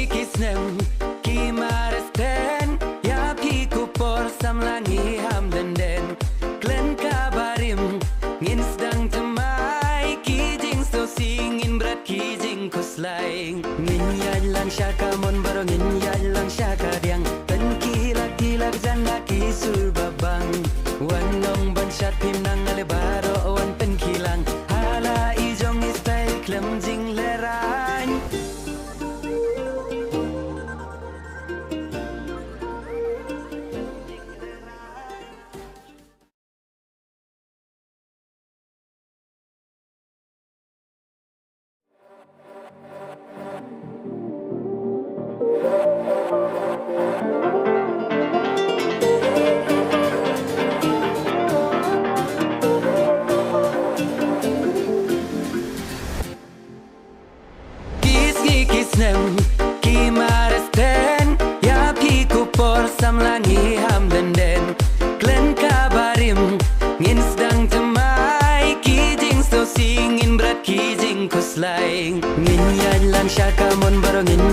kisnem ki maresten ya pi kupor samlangi ham den klen kabarim ngin sedang temai ki jing so singin berat ki jing kuslaing ngin yalang syaka mon baro ngin yalang syaka diang ten kilak kilak janda ki surbabang wanong banshat pimnang ale baro wan pen kilang hala ijong style klem jing lerang kisnem ki maresten ya pi kupor samlangi ham den klen kabarim ngin sedang temai ki jing so singin berat ki jing kuslaing ngin yalang syaka mon baro ngin